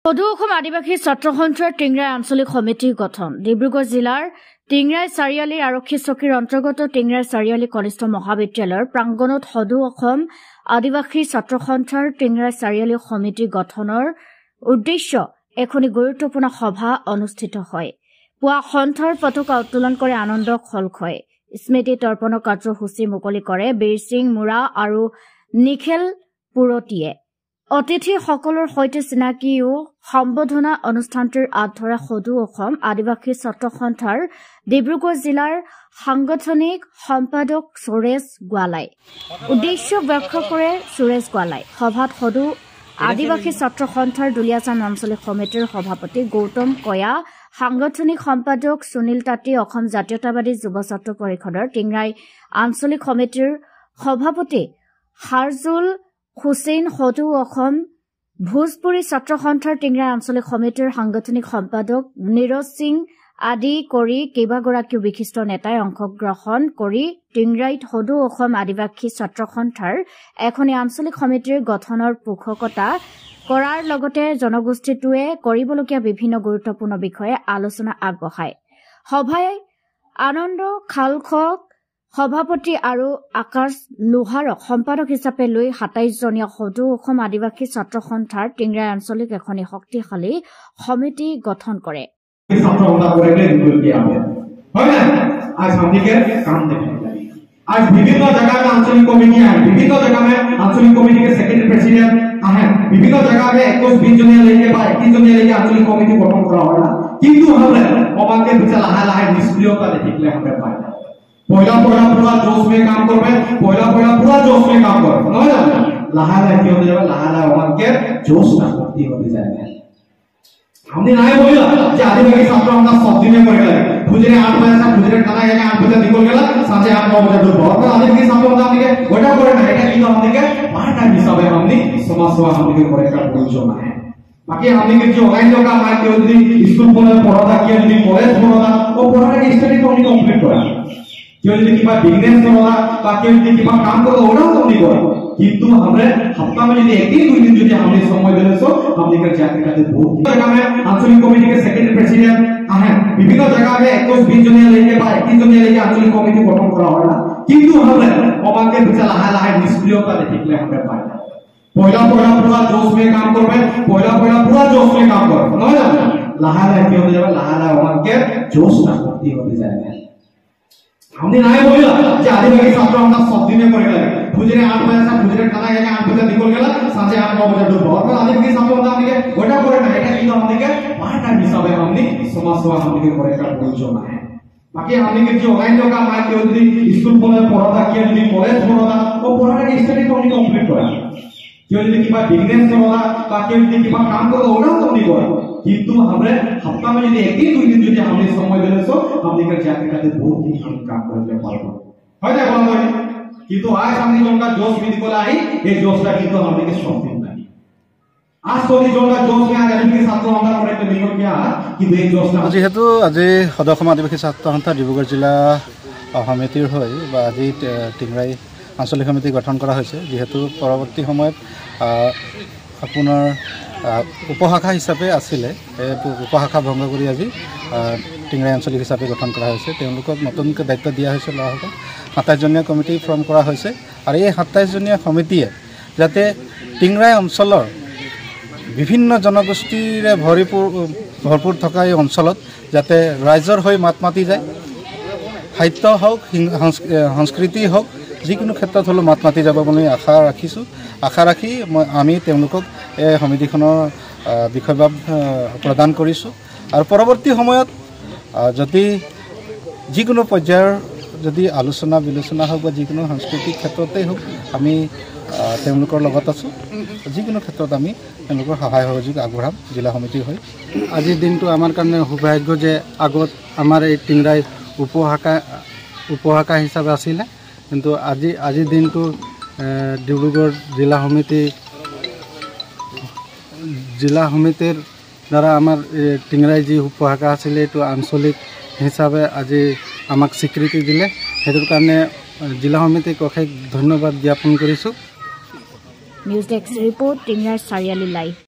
সদৌ অসম আদিবাসী ছাত্ৰ সন্থাৰ টিংৰাই আঞ্চলিক সমিতি গঠন। ডিব্ৰুগড় জিলাৰ টিংৰাই চাৰিআলি আৰক্ষী চকীৰ অন্তৰ্গত টিংৰাই চাৰিআলি কনিষ্ঠ মহাবিদ্যালয়ৰ প্ৰাংগণত সদৌ অসম আদিবাসী ছাত্ৰ সন্থাৰ টিংৰাই চাৰিআলি সমিতি গঠনৰ উদ্দেশ্য এখনি গুৰুত্বপূৰ্ণ সভা অনুষ্ঠিত হয়। পুৱা সন্থাৰ পতাকা উত্তোলন কৰি আনন্দ খলখয় স্মৃতি তৰ্পণ কাৰ্যসূচী মুকলি কৰে বীৰ সিং মুৰা আৰু নিখেল পুৰতীয়ে। অতিথিসকলৰ সৈতে চিনাকি সম্বোধনা অনুষ্ঠানটিৰ আধৰা সদৌ অসম আদিবাসী ছাত্ৰ সন্থাৰ ডিব্ৰুগড় জিলাৰ সাংগঠনিক সম্পাদক সুৰেশ গোৱালাই। উদ্দেশ্য ব্যাখ্যা কৰে সুৰেশ গোৱালাই। সভাত সদৌ আদিবাসী ছাত্ৰ সন্থাৰ দুলীয়াজান আঞ্চলিক সমিতিৰ সভাপতি গৌতম কয়া, সাংগঠনিক সম্পাদক সুনীল তাঁতী, অসম জাতীয়তাবাদী যুৱ ছাত্ৰ পৰিষদৰ টিংৰাই আঞ্চলিক সমিতিৰ সভাপতি হাৰজুল হুছেইন, সদৌ অসম ভোজপুৰী ছাত্ৰ সন্থাৰ টিংৰাই আঞ্চলিক সমিতিৰ সাংগঠনিক সম্পাদক নীৰজ সিং আদি কৰি কেইবাগৰাকীও বিশিষ্ট নেতাই অংশগ্ৰহণ কৰি টিংৰাইত সদৌ অসম আদিবাসী ছাত্ৰ সন্থাৰ এখনি আঞ্চলিক সমিতিৰ গঠনৰ পোষকতা কৰাৰ লগতে জনগোষ্ঠীটোৱে কৰিবলগীয়া বিভিন্ন গুৰুত্বপূৰ্ণ বিষয়ে আলোচনা আগবঢ়ায়। সভাই আনন্দ খালখক সভাপতি আৰু আকাশ লোহাৰক সম্পাদক হিচাপে লৈ ২৭জনীয়া সদৌ অসম আদিবাসী ছাত্ৰ সন্থাৰ টিংৰাই আঞ্চলিক এখনি শক্তিশালী সমিতি গঠন কৰে। आज विभिन्न जगह में आंचलिक कमेटी है, विभिन्न जगह में आंचलिक कमेटी के सेक्रेटरी प्रेसिडेंट है, विभिन्न जगह में 21-20 जनिया लेके बा 21 जनिया लेके आंचलिक कमेटी गठन करा হয় না, কিন্তু हमरे অবাকে বিচা লাহে লাহে নিষ্ক্রিয়তা দেখিলে हमरे পাই না। পয়লা पूरा जोश में काम करबे, पहला पूरा जोश में काम करबे, নহয় জানো? লাহে লাহে কি হবে, লাহে লাহে অবাকে जोश না করতে হবে যায় না। हमने নাই বলিলা যে আদিবাসী ছাত্র আমরা সব দিনে করে গেল বুঝরে 8 बजे से बुझरे खाना जाके 8 बजे निकल गेला सांझे 8-9 बजे ढुकबो। और आदिबासी ছাত্র আমরা हमके ওটা করে না, এটা কিন্তু हमके पार्ट टाइम हिसाब है, हमने समाज सेवा हमके করে একটা প্রয়োজন है। बाकी हमने जो ऑनलाइन का मार के যদি স্কুল পড়া কি যদি কলেজ পড়া ও পড়াটাকে স্টাডি করনি কমপ্লিট করা, কেউ যদি কিবা বিজনেস করা বা কেউ যদি কিবা কাম করে ওটাও তুমি করো, কিন্তু हमरे हफ्ता में যদি एक दिन 2 दिन যদি हमने समय देले सो हमने के जाके काते बहुत जगह में आंचलिक कमेटी के सेक्रेटरी प्रेसिडेंट है, विभिन्न जगह में 21-20 जनिया लेके बा 21 जनिया लेके आंचलिक कमेटी गठन करा হয় না, কিন্তু हमरे অবাকে বিচা লাহে লাহে নিষ্ক্রিয়তা দেখিলে हमरे পাই না। पहला पूरा जोश में काम करबे, पहला पूरा जोश में काम करबे, নহয় জানো? লাহে লাহে কি হবে, লাহে লাহে অবাকে जोश না করতে হবে যায় না। हमने নাই বলিলা যে আদিবাসী ছাত্র আমরা সব দিনে করে গেল বুঝরে 8 बजे से बुझरे खाना जाके 8 बजे निकल गेला सांझे 8-9 बजे ढुकबो। और आदिबासी ছাত্র আমরা हमके ওটা করে না, এটা কিন্তু हमके पार्ट टाइम हिसाब है, हमने समाज सेवा हमके করে একটা প্রয়োজন है। बाकी हमने जो ऑनलाइन का मार के যদি স্কুল পড়া কি যদি কলেজ পড়া ও পড়াটাকে স্টাডি করনি কমপ্লিট করা, কেউ যদি কিবা বিজনেস করা বা কেউ যদি কিবা কাম করে ওটাও তুমি করো, কিন্তু हमरे हफ्ता में যদি एक दिन 2 दिन যদি हमने समय देले सो हमने के जाके काते बहुत दिन हम काम करले पारबो, হয় না বলো? কিন্তু আজ हमने जो का जोश में निकला है, ये जोशটা কিন্তু हमने के सब दिन नहीं। आज तो जो का जोश में आज आदिबाসী ছাত্র আমরা করে একটা নিকল গিয়া, কিন্তু এই जोशটা যেহেতু আজি সদৌ অসম আদিবাসী ছাত্ৰ সন্থা ডিব্ৰুগড় জিলা সমিতিৰ হৈ বা আজি টিংৰাই আঞ্চলিক সমিতি গঠন কৰা হৈছে, যেহেতু পৰৱৰ্তী সময়ত আপোনাৰ উপশাখা হিচাপে আছিলে, এই উপশাখা ভংগ কৰি আজি টিংৰাই আঞ্চলিক হিচাপে গঠন কৰা হৈছে। তেওঁলোকক নতুনকৈ দায়িত্ব দিয়া হৈছে, ল'ৰাসকল ২৭জনীয়া কমিটি ফৰ্ম কৰা হৈছে। আৰু এই ২৭জনীয়া সমিতিয়ে যাতে টিংৰাই অঞ্চলৰ বিভিন্ন জনগোষ্ঠীৰে ভৰপূৰ থকা এই অঞ্চলত যাতে ৰাইজৰ হৈ মাত মাতি যায়, সাহিত্য হওক সংস্কৃতি হওক যিকোনো ক্ষেত্ৰত হ'লেও মাত মাতি যাব বুলি আশা ৰাখি আমি তেওঁলোকক এই সমিতিখনৰ বিষয়ভাগ প্ৰদান কৰিছোঁ। আৰু পৰৱৰ্তী সময়ত যদি যিকোনো পৰ্যায়ৰ যদি আলোচনা বিলোচনা হওক বা যিকোনো সাংস্কৃতিক ক্ষেত্ৰতেই হওক আমি তেওঁলোকৰ লগত আছোঁ, যিকোনো ক্ষেত্ৰত আমি তেওঁলোকৰ সহায় সহযোগ আগবঢ়াম জিলা সমিতিৰ হৈ। আজিৰ দিনটো আমাৰ কাৰণে সৌভাগ্য যে আগত আমাৰ এই টিংৰাই উপশাখা হিচাপে আছিলে, কিন্তু আজিৰ দিনটো ডিব্ৰুগড় জিলা সমিতিৰ দ্বাৰা আমাৰ টিংৰাই যি উপশাখা আছিলে এইটো আঞ্চলিক হিচাপে আজি আমাক স্বীকৃতি দিলে, সেইটোৰ কাৰণে জিলা সমিতিক অশেষ ধন্যবাদ জ্ঞাপন কৰিছোঁ। নিউজ ডেস্ক ৰিপোৰ্ট, টিংৰাই চাৰিআলি লাইভ।